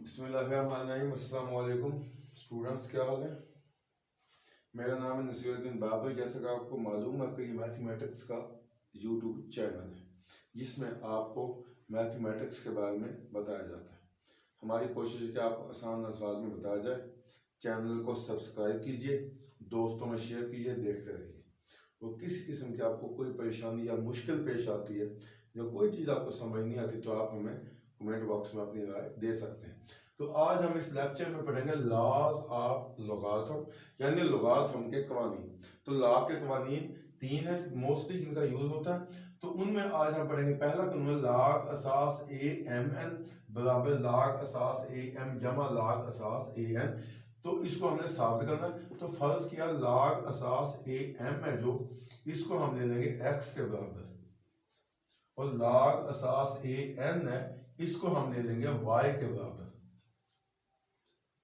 बिस्मिल्लाहिर्रहमानिर्रहीम। अस्सलाम वालेकुम स्टूडेंट्स, क्या हाल है। मेरा नाम है नसीरुद्दीन बाबर। जैसा कि आपको मालूम है कि ये मैथमेटिक्स का यूट्यूब चैनल है जिसमें आपको मैथमेटिक्स के बारे में बताया जाता है। हमारी कोशिश है कि आपको आसान अंदाज में बताया जाए। चैनल को सब्सक्राइब कीजिए, दोस्तों में शेयर कीजिए, देखते रहिए। और किसी किस्म की आपको कोई परेशानी या मुश्किल पेश आती है या कोई चीज़ आपको समझ नहीं आती तो आप हमें कमेंट बॉक्स में अपनी राय दे सकते हैं। तो आज हम इस लेक्चर में पढ़ेंगे लॉज ऑफ लोगारिथम, यानी लोगारिथम के कवानीन। तो लॉ के कवानीन 3 है, मोस्टली इनका यूज होता है। तो उनमें आज हम पढ़ेंगे पहला कानून लॉग असास ए एम एन बराबर लॉग असास ए एम जमा लॉग असास ए एन। तो इसको हमने साबित करना है। तो फर्ज किया लॉग असास ए एम है जो, इसको हम ले लेंगे एक्स के बराबर, और लॉग असास ए एन है इसको हम ले लेंगे वाई के बराबर।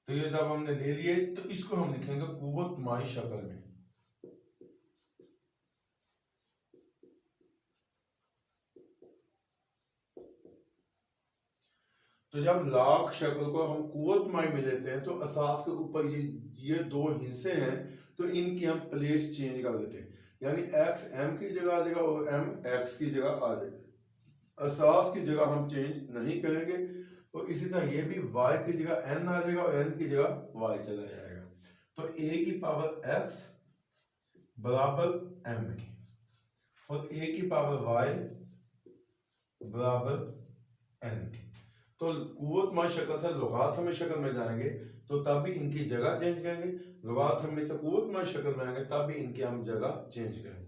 तो ये जब हमने ले लिए तो इसको हम लिखेंगे कुव्वत माई शक्ल में। तो जब लॉग शक्ल को हम कुव्वत माई में लेते हैं तो असास के ऊपर ये दो हिस्से हैं, तो इनकी हम प्लेस चेंज कर देते हैं। यानी एक्स एम की जगह आ जाएगा और एम एक्स की जगह आ जाएगा। असास की जगह हम चेंज नहीं करेंगे। और इसी तरह ये भी y की जगह n आ जाएगा और n की जगह y चला जाएगा। तो a की पावर x बराबर m की और a की पावर y बराबर n की। तो कुव्वत माई शक्ल से लोगारिथम में शक्ल में जाएंगे तो तब भी इनकी जगह चेंज करेंगे। लोगारिथम में से कुव्वत माई शक्ल में आएंगे तब भी इनकी हम जगह चेंज करेंगे।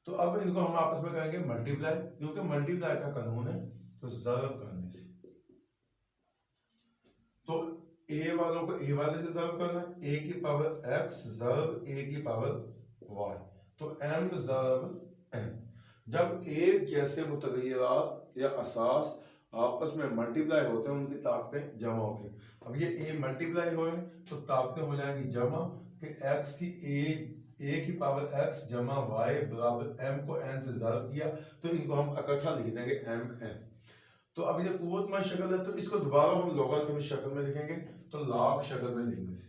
तो अब इनको हम आपस में करेंगे मल्टीप्लाई, क्योंकि मल्टीप्लाई का कानून है तो ज़र्ब करने से। तो a वालों को a वाले से ज़र्ब करना है, a की पावर x ज़र्ब a की पावर y, तो m ज़र्ब n। जब एक जैसे मुतग़य्यरात या असास आपस में मल्टीप्लाई होते हैं उनकी ताकतें जमा होती हैं। अब ये a मल्टीप्लाई हुए तो ताकतें हो जाएंगी जमा, कि x की a की पावर x जमा y बराबर m को n से ज़र्ब किया तो इनको हम इकट्ठा लिख देंगे m n। तो अब ये कुव्वत माई शक्ल है तो इसको दोबारा हम लोगारिथमिक शक्ल में लिखेंगे, तो लॉग शक्ल में लिखने से।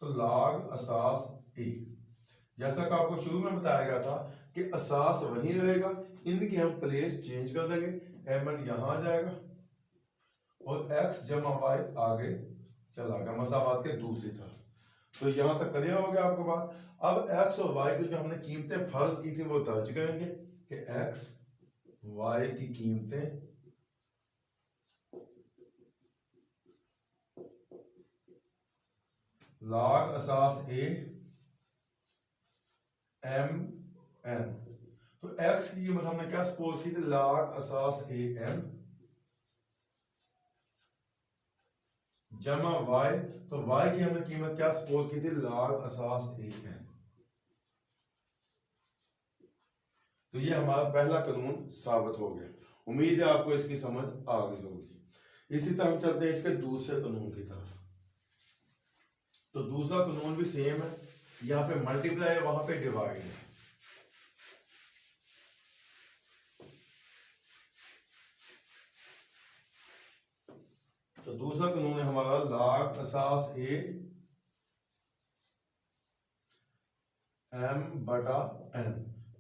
तो लॉग असास ए, जैसा कि आपको शुरू में बताया गया था कि असास वहीं रहेगा, इनकी हम प्लेस चेंज कर देंगे। एम एन यहां आ जाएगा और एक्स जमा वाई आगे चला गया मसावात के दूसरी तरफ। तो यहां तक क्लियर हो गया आपको बात। अब x और y की जो हमने कीमतें फर्ज की थी वो दर्ज करेंगे कि x y की कीमतें लॉग असास a m n। तो x की कीमत हमने क्या सपोज की थी, लॉग असास a m जमा y, तो y की हमने कीमत क्या सपोज की थी, लॉग असास a n। तो ये हमारा पहला कानून साबित हो गया। उम्मीद है आपको इसकी समझ आ गई होगी। इसी तरह हम चलते हैं इसके दूसरे कानून की तरफ। तो दूसरा कानून भी सेम है, यहाँ पे मल्टीप्लाई है वहां पे डिवाइड है। तो दूसरा कानून है हमारा लॉग असास ए एम बटा एन,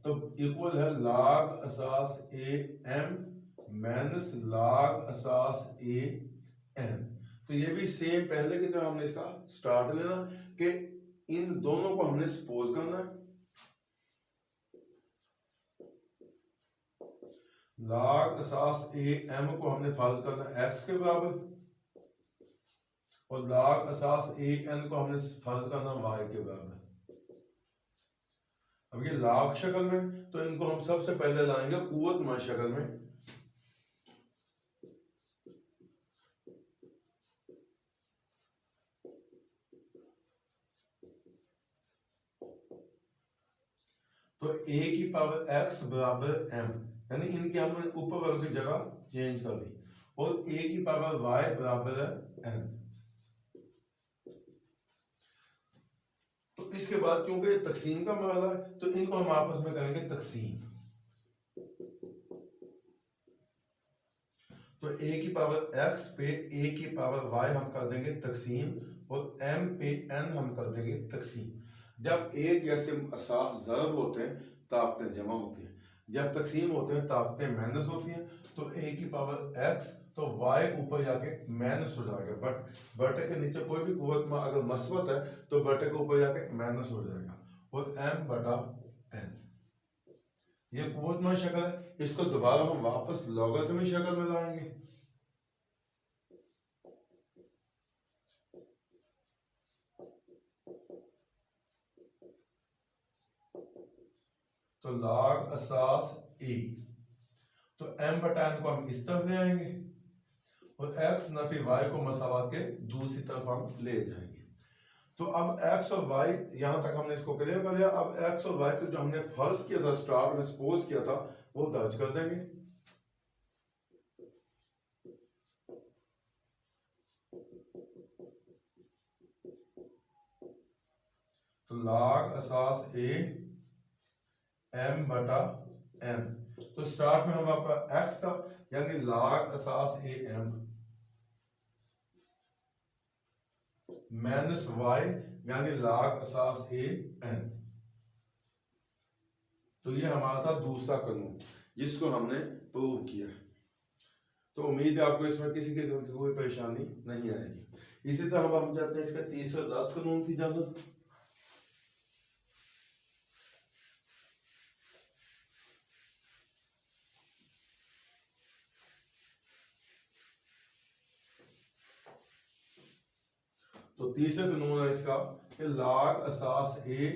तो इक्वल है लॉग असास ए एम माइनस लॉग असास ए एन। तो ये भी सेम पहले की तरह हमने इसका स्टार्ट लेना कि इन दोनों को हमने सपोज करना है। लॉग असास ए एम को हमने फर्ज करना है एक्स के बराबर और लॉग असास ए एन को हमने फर्ज करना वाई के बराबर। अब ये लॉग शक्ल में, तो इनको हम सबसे पहले लाएंगे कुव्वत माई शक्ल में। तो a की पावर x बराबर m, यानी इनके हमने ऊपर वालों की जगह चेंज कर दी, और a की पावर y बराबर है n। तो इसके बाद क्योंकि ये तकसीम का मरहला है तो इनको हम आपस में कहेंगे तकसीम। तो a की पावर x पे a की पावर y हम कर देंगे तकसीम और m पे n हम कर देंगे तकसीम। जब एक जैसे असास ज़र्ब होते हैं ताकतें जमा होती हैं, जब तकसीम होते हैं ताकतें माइनस होती हैं। तो a की पावर x तो y ऊपर जाके माइनस हो जाएगा, बट बटे के नीचे कोई भी कुव्वत में अगर मस्बत है तो बटे के ऊपर जाके माइनस हो जाएगा और m बटा n ये कुव्वत में शक्ल है। इसको दोबारा हम वापस लॉगरिथमिक शक्ल में लाएंगे। तो log असास a तो m बटा n को हम इस तरफ ले आएंगे और x नफी y को मसावत के दूसरी तरफ हम ले जाएंगे। तो अब x और y यहां तक हमने इसको क्लियर कर लिया। अब x और y को जो हमने फर्ज किया था, स्टार्ट में सपोज किया था, वो दर्ज कर देंगे। तो log असास a m बटा n, तो स्टार्ट में हम आपका x था यानी log असास a m minus y यानी log असास a n। तो ये हमारा था दूसरा कानून जिसको हमने प्रूव किया। तो उम्मीद है आपको इसमें किसी किस्म की कोई परेशानी नहीं आएगी। इसी तरह हम जाते हैं इसका तीसरा लास्ट कानून की जानब। तो तीसरा कानून है इसका कि log असास a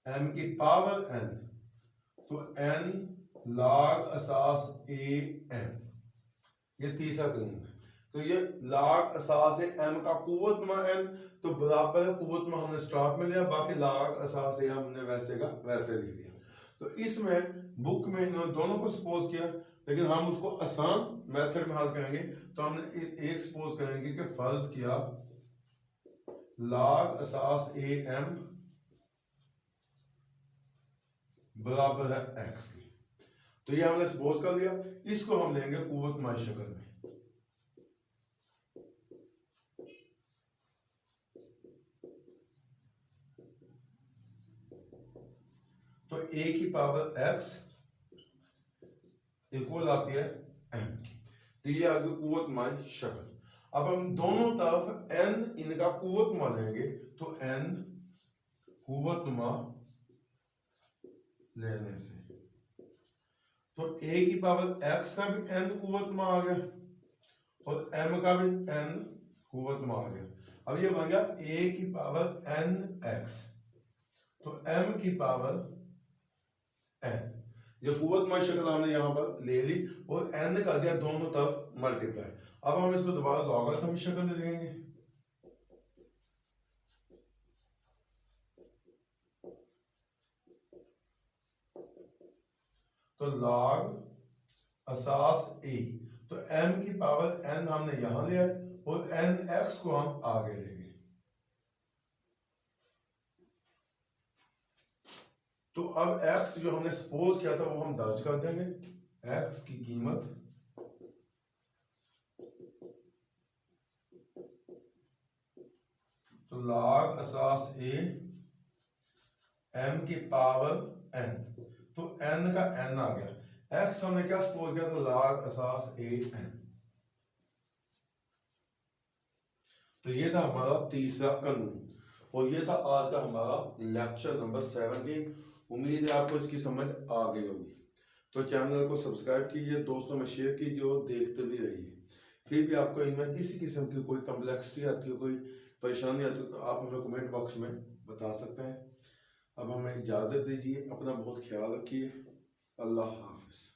m की पावर n, तो n log असास a m, ये तीसरा कानून है। तो ये log असास m का कुव्वत में n तो बराबर है कुव्वत में हमने स्टार्ट में लिया, बाकी log असास a हमने वैसे का वैसे लिख दिया। तो इसमें बुक में इन्होंने दोनों को सपोज किया, लेकिन हम उसको आसान मेथड में हल करेंगे। तो हमने एक सपोज करेंगे कि फर्ज किया log असास a m बराबर है x की। तो ये हमने सपोज कर लिया, इसको हम लेंगे कुव्वत माई शक्ल में। तो a की पावर x इक्वल आती है m की। तो ये आ गई कुव्वत माई शक्ल। अब हम दोनों तरफ n इनका कुव्वत मा लेंगे, तो n कुव्वत मा लेने से तो a की पावर x का भी n कुव्वत में आ गया और m का भी n कुव्वत में आ गया। अब ये बन गया a की पावर n x, तो m की पावर n, ये कुव्वत में शक्ल हमने यहां पर ले ली और n का दिया दोनों तरफ मल्टीप्लाई। अब हम इसको दोबारा लॉगरिथमिक शक्ल में लिखेंगे। तो log असास a, तो m की पावर n हमने यहां ले आए और n x को हम आगे लेंगे। तो अब x जो हमने सपोज किया था वो हम दर्ज कर देंगे। x की कीमत तो log असास a m की पावर n, तो n का n आ गया। x हमने क्या सपोज किया था, log असास a n। तो ये था हमारा तीसरा कानून और ये था आज का हमारा लेक्चर नंबर 17। उम्मीद है आपको इसकी समझ आ गई होगी। तो चैनल को सब्सक्राइब कीजिए, दोस्तों में शेयर कीजिए और देखते भी रहिए। फिर भी आपको इनमें किसी किस्म की कोई कम्प्लेक्सिटी आती है, कोई परेशानी आती है, तो आप हमें कमेंट बॉक्स में बता सकते हैं। अब हमें इजाज़त दीजिए, अपना बहुत ख्याल रखिए। अल्लाह हाफिज़।